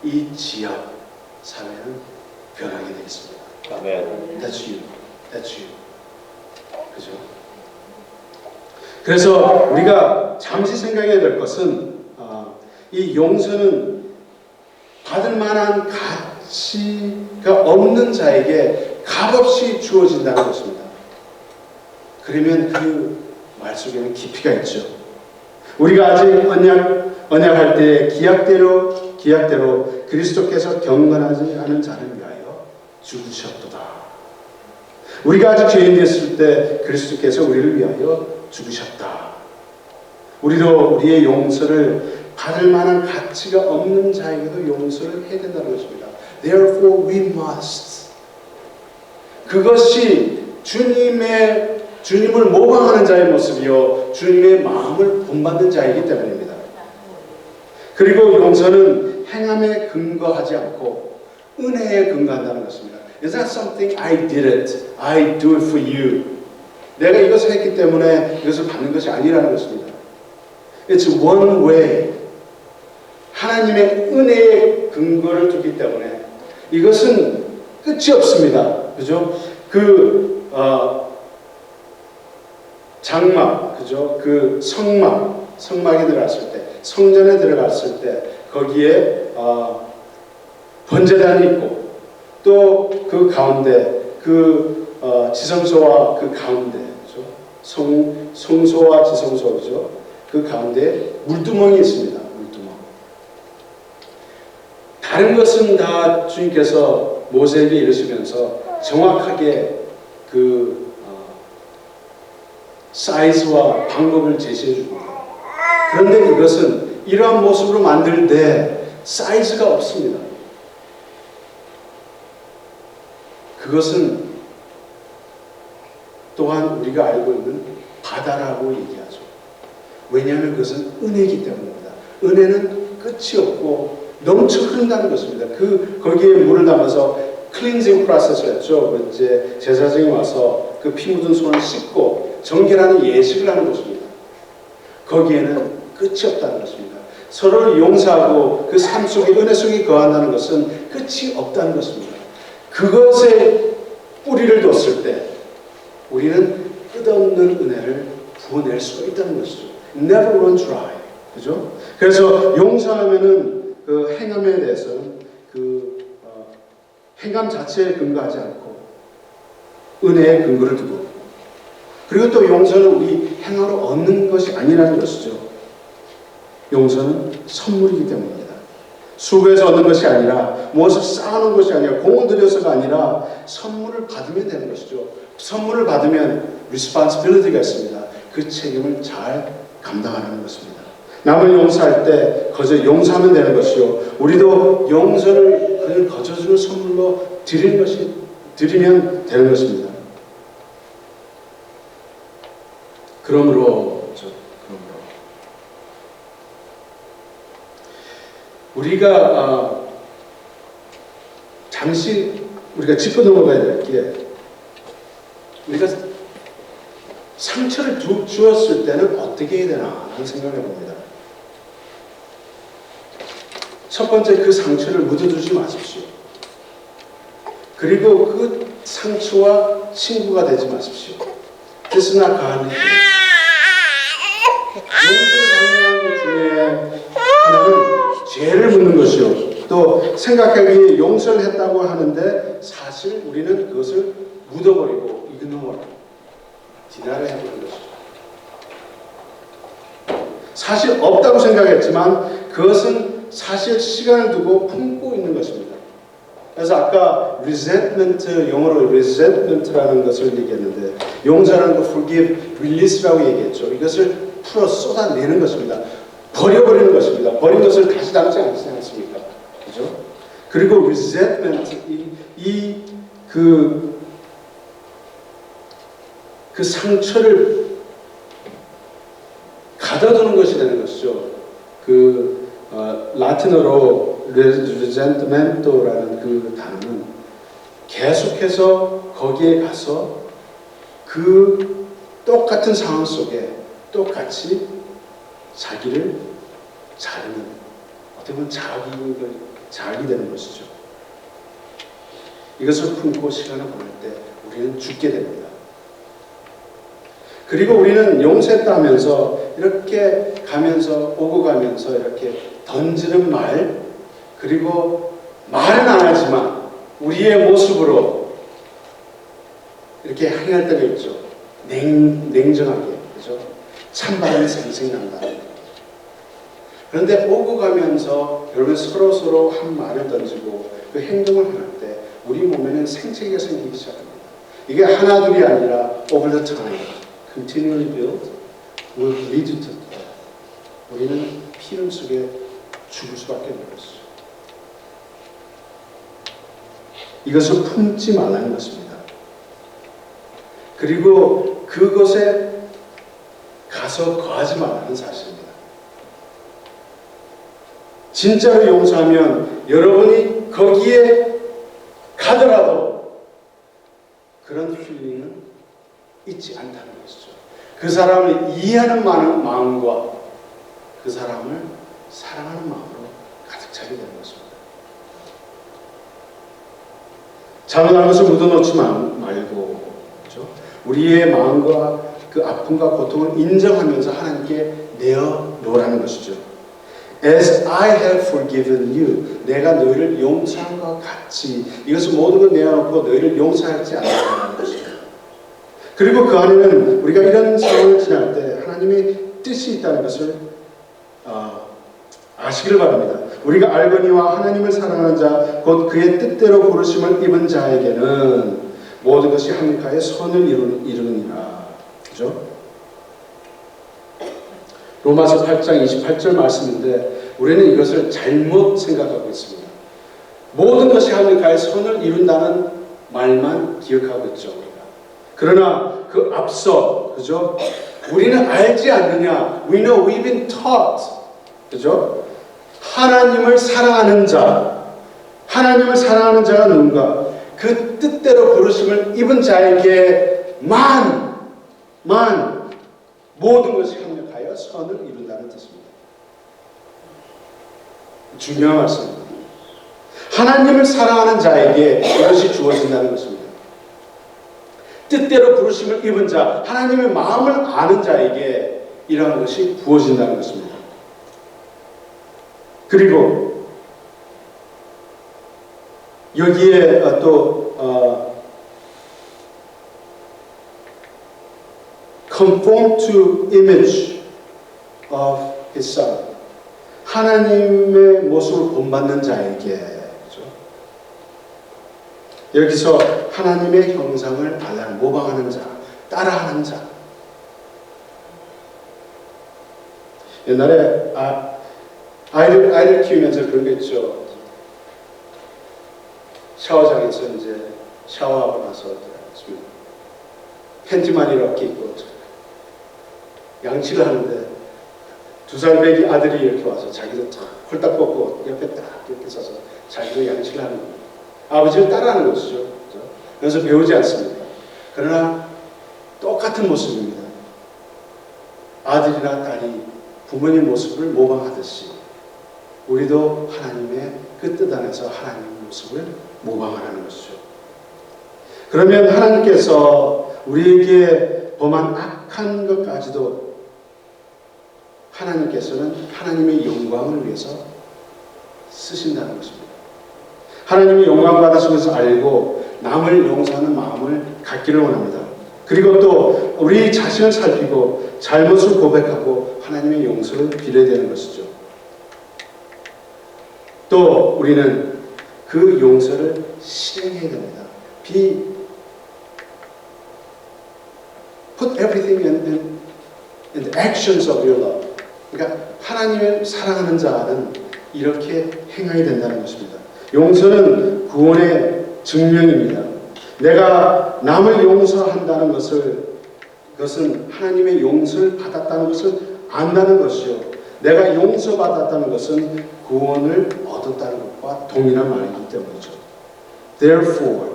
이 지역 사회는 변하게 되겠습니다. 아멘. That's you. That's you. 그죠? 그래서 우리가 잠시 생각해야 될 것은 이 용서는 받을 만한 가치가 없는 자에게 값없이 주어진다는 것입니다. 그러면 그 말 속에는 깊이가 있죠. 우리가 아직 언약할 때 기약대로 그리스도께서 경건하지 않은 자를 위하여 죽으셨도다. 우리가 아직 죄인 됐을 때 그리스도께서 우리를 위하여 죽으셨다. 우리도 우리의 용서를 받을 만한 가치가 없는 자에게도 용서를 해야 된다는 것입니다. Therefore we must. 그것이 주님을 모방하는 자의 모습이요 주님의 마음을 본받는 자이기 때문입니다. 그리고 용서는 행함에 근거하지 않고 은혜에 근거한다는 것입니다. It's not something I did it, I do it for you. 내가 이것을 했기 때문에 이것을 받는 것이 아니라는 것입니다. It's one way. 하나님의 은혜에 근거를 두기 때문에 이것은 끝이 없습니다. 그죠? 장막, 그죠? 성막에 들어갔을 때, 성전에 들어갔을 때, 거기에 번제단이 있고, 또 그 가운데, 지성소와 그 가운데, 그죠? 성소와 지성소, 그죠? 그 가운데 물두멍이 있습니다. 물두멍. 다른 것은 다 주님께서 모세에게 이르시면서 정확하게 사이즈와 방법을 제시해 줍니다. 그런데 이것은 이러한 모습으로 만들 때 사이즈가 없습니다. 그것은 또한 우리가 알고 있는 바다라고 얘기하죠. 왜냐하면 그것은 은혜이기 때문입니다. 은혜는 끝이 없고 넘쳐 흐른다는 것입니다. 거기에 물을 담아서 클린징 프로세스를 했죠. 이제 제사장이 와서 그 피 묻은 손을 씻고 정결하는 예식을 하는 것입니다. 거기에는 끝이 없다는 것입니다. 서로를 용서하고 그 삶 속에 은혜 속에 거한다는 것은 끝이 없다는 것입니다. 그것에 뿌리를 뒀을 때 우리는 끝없는 은혜를 부어낼 수가 있다는 것이죠. Never run dry. 그죠? 그래서 용서하면은 그 행함에 대해서는 행함 자체에 근거하지 않고 은혜에 근거를 두고, 그리고 또 용서는 우리 행함으로 얻는 것이 아니라는 것이죠. 용서는 선물이기 때문입니다. 수고해서 얻는 것이 아니라, 무엇을 쌓아놓은 것이 아니라, 공을 들여서가 아니라 선물을 받으면 되는 것이죠. 선물을 받으면 responsibility가 있습니다. 그 책임을 잘 감당하는 것입니다. 남을 용서할 때 거저 용서하면 되는 것이요, 우리도 용서를 그를 거저주는 선물로 드리면 되는 것입니다. 그러므로 우리가 잠시 우리가 짚어 넘어가야 될 게, 우리가 상처를 주었을 때는 어떻게 해야 되나 하는 생각을 해봅니다. 첫 번째, 그 상처를 묻어두지 마십시오. 그리고 그 상처와 친구가 되지 마십시오. This is not godly. 용서를 강요하는 것 중에 하나는 죄를 묻는 것이요, 또 생각하기에 용서를 했다고 하는데 사실 우리는 그것을 묻어버리고 이그노어, 디나를 해버리는 것이죠. 사실 없다고 생각했지만 그것은 사실 시간을 두고 품고 있는 것입니다. 그래서 아까 resentment, 영어로 resentment라는 것을 얘기했는데, 용서라는 거 forgive, release라고 얘기했죠. 이것을 풀어 쏟아내는 것입니다. 버려버리는 것입니다. 버린 것을 다시 담지 않지 않습니까? 그죠? 그리고 resentment, 그 상처를 가둬두는 것이 되는 것이죠. 라틴어로 resentimento라는 그 단어는 계속해서 거기에 가서 그 똑같은 상황 속에 똑같이 자기를 자르는, 어떻게 보면 자기 잘 알게 되는 것이죠. 이것을 품고 시간을 보낼 때 우리는 죽게 됩니다. 그리고 우리는 용서했다 하면서 이렇게 가면서 오고 가면서 이렇게 던지는 말, 그리고 말은 안 하지만 우리의 모습으로 이렇게 행할 때가 있죠. 냉정하게, 그죠? 찬바람이 생생 난다. 그런데 오고 가면서 여러분 서로 한 말을 던지고 그 행동을 할 때 우리 몸에는 생체가 생기기 시작합니다. 이게 하나둘이 아니라 over the time, continually build, will lead to death. 우리는 피름 속에 죽을 수밖에 없는 것이죠. 이것을 품지 말라는 것입니다. 그리고 그것에 가서 거하지 말라는 사실입니다. 진짜로 용서하면 여러분이 거기에 가더라도 그런 필링은 있지 않다는 것이죠. 그 사람을 이해하는 마음과 그 사람을 사랑하는 마음으로 가득 차게 되는 것입니다. 잘못한 것을 묻어놓지 말고, 그렇죠? 우리의 마음과 그 아픔과 고통을 인정하면서 하나님께 내어놓으라는 것이죠. As I have forgiven you, 내가 너희를 용서한 것 같이, 이것을 모든 걸 내어놓고 너희를 용서하지 않는다는 것이죠. 그리고 그 안에는 우리가 이런 상황을 지날 때 하나님의 뜻이 있다는 것을 아시기를 바랍니다. 우리가 알거니와 하나님을 사랑하는 자, 곧 그의 뜻대로 부르심을 입은 자에게는 모든 것이 합력하여 선을 이루느니라. 그죠? 로마서 8장 28절 말씀인데 우리는 이것을 잘못 생각하고 있습니다. 모든 것이 합력하여 선을 이룬다는 말만 기억하고 있죠. 우리가. 그러나 그 앞서, 그죠? 우리는 알지 않느냐? We know we've been taught. 그죠? 하나님을 사랑하는 자, 하나님을 사랑하는 자가 누군가? 그 뜻대로 부르심을 입은 자에게만 모든 것이 합력하여 선을 이룬다는 뜻입니다. 중요한 말씀입니다. 하나님을 사랑하는 자에게 이것이 주어진다는 것입니다. 뜻대로 부르심을 입은 자, 하나님의 마음을 아는 자에게 이러한 것이 부어진다는 것입니다. 그리고 여기에 또 conform to image of his son, 하나님의 모습을 본받는 자에게, 그렇죠? 여기서 하나님의 형상을 모방하는 자, 따라하는 자. 옛날에 아이를 키우면서 그런 거 있죠. 샤워장에서 이제 샤워하고 나서 팬티만 이렇게 입고 양치를 하는데 2살 배기 아들이 이렇게 와서 자기도 탁 홀딱 벗고 옆에 딱 이렇게 서서 자기도 양치를 하는 거예요. 아버지를 따라하는 것이죠. 그렇죠? 그래서 배우지 않습니다. 그러나 똑같은 모습입니다. 아들이나 딸이 부모님 모습을 모방하듯이 우리도 하나님의 그 뜻 안에서 하나님의 모습을 모방하라는 것이죠. 그러면 하나님께서 우리에게 범한 악한 것까지도 하나님께서는 하나님의 영광을 위해서 쓰신다는 것입니다. 하나님이 영광 받으신 것을 알고 남을 용서하는 마음을 갖기를 원합니다. 그리고 또 우리 자신을 살피고 잘못을 고백하고 하나님의 용서를 빌어야 되는 것이죠. 또 우리는 그 용서를 실행해야 됩니다. Put everything in the actions of your love. 그러니까 하나님을 사랑하는 자는 이렇게 행해야 된다는 것입니다. 용서는 구원의 증명입니다. 내가 남을 용서한다는 그것은 하나님의 용서를 받았다는 것을 안다는 것이요. 내가 용서받았다는 것은 구원을 얻었다는 것과 동일한 말이기 때문이죠. Therefore,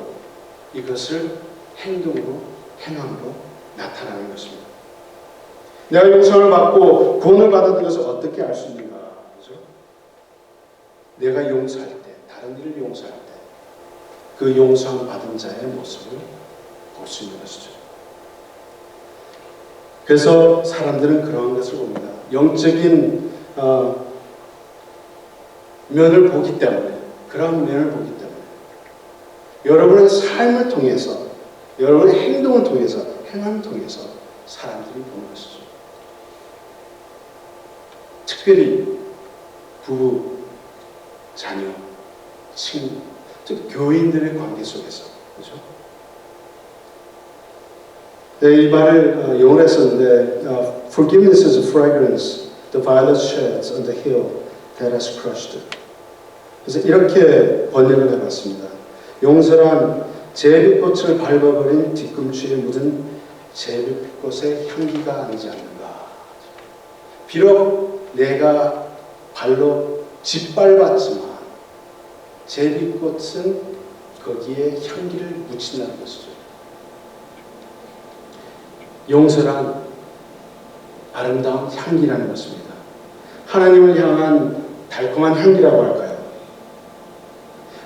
이것을 행동으로, 행함으로 나타나는 것입니다. 내가 용서를 받고 구원을 받았다는 것을 어떻게 알 수 있는가? 그렇죠? 내가 용서할 때 다른 이를 용서할 때 그 용서함 받은 자의 모습을 볼 수 있는 것이죠. 그래서 사람들은 그러한 것을 봅니다. 영적인 면을 보기 때문에, 그런 면을 보기 때문에 여러분의 삶을 통해서, 여러분의 행동을 통해서, 행함을 통해서 사람들이 보는 것이죠. 특별히 부부, 자녀, 친구, 즉 교인들의 관계 속에서, 그렇죠? 네, 이 말을 영어로 했었는데 Forgiveness is a fragrance the violet sheds on the hill that has crushed it. 그래서 이렇게 번역을 해봤습니다. 용서란 제비꽃을 밟아버린 뒤꿈치에 묻은 제비꽃의 향기가 아니지 않는가. 비록 내가 발로 짓밟았지만 제비꽃은 거기에 향기를 묻힌다는 것이죠. 용서란 아름다운 향기라는 것입니다. 하나님을 향한 달콤한 향기라고 할까요?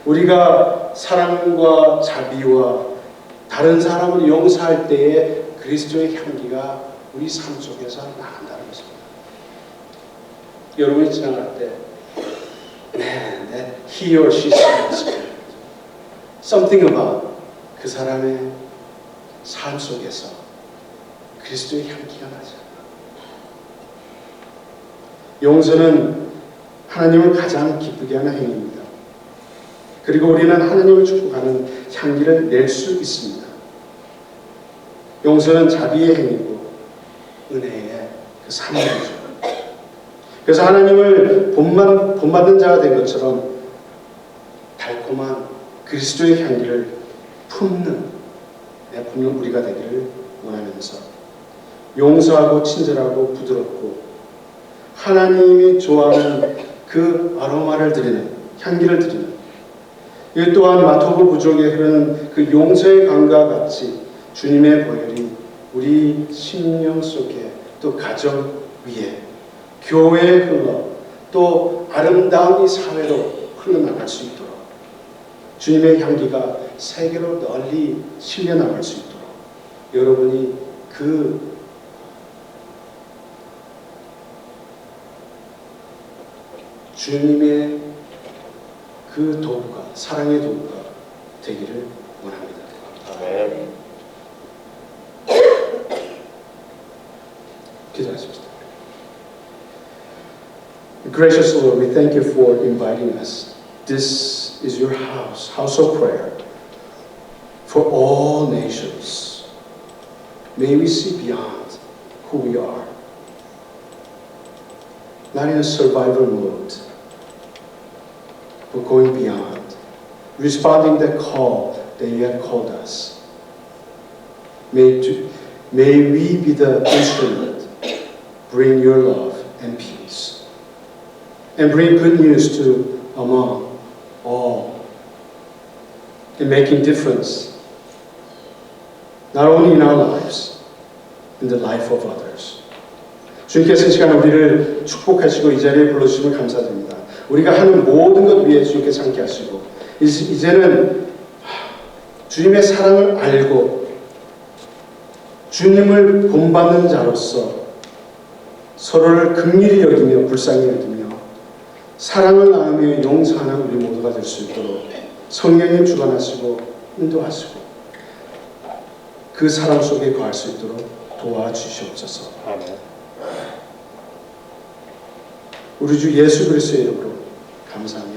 우리가 사랑과 자비와 다른 사람을 용서할 때에 그리스도의 향기가 우리 삶 속에서 나간다는 것입니다. 여러분이 지나갈 때 he or she smells good. Something about 그 사람의 삶 속에서 그리스도의 향기가 나지 않나. 용서는 하나님을 가장 기쁘게 하는 행위입니다. 그리고 우리는 하나님을 축복하는 향기를 낼 수 있습니다. 용서는 자비의 행위고 은혜의 그 산물이죠. 그래서 하나님을 본받는 자가 된 것처럼 달콤한 그리스도의 향기를 품는 우리가 되기를 원하면서 용서하고 친절하고 부드럽고 하나님이 좋아하는 그 아로마를 드리는, 향기를 드리는, 이 또한 마토브 부족에 흐르는 그 용서의 강과 같이 주님의 보혈이 우리 심령 속에 또 가정 위에 교회에 흘러 또 아름다운 이 사회로 흘러나갈 수 있도록 주님의 향기가 세계로 널리 실려나갈 수 있도록 여러분이 그 주님의 그 도구가, 사랑의 도구가 되기를 원합니다. 아멘. 기도하십시다. Gracious Lord, we thank you for inviting us. This is your house, house of prayer, for all nations. May we see beyond who we are, not in a survival mode, but going beyond, responding the call that you have called us. May we be the instrument, bring your love and peace, and bring good news to among all, in making difference, not only in our lives, in the life of others. 주님께서 이 시간 우리를 축복하시고 이 자리에 불러주시면 감사드립니다. 우리가 하는 모든 것 위에 주님께서 함께 하시고 이제는 주님의 사랑을 알고 주님을 본받는 자로서 서로를 긍휼히 여기며 불쌍히 여기며 사랑을 나누며 용서하는 우리 모두가 될 수 있도록 성령님 주관하시고 인도하시고 그 사랑 속에 거할 수 있도록 도와주시옵소서. 아멘. 우리 주 예수 그리스도의 이름으로 감사합니다.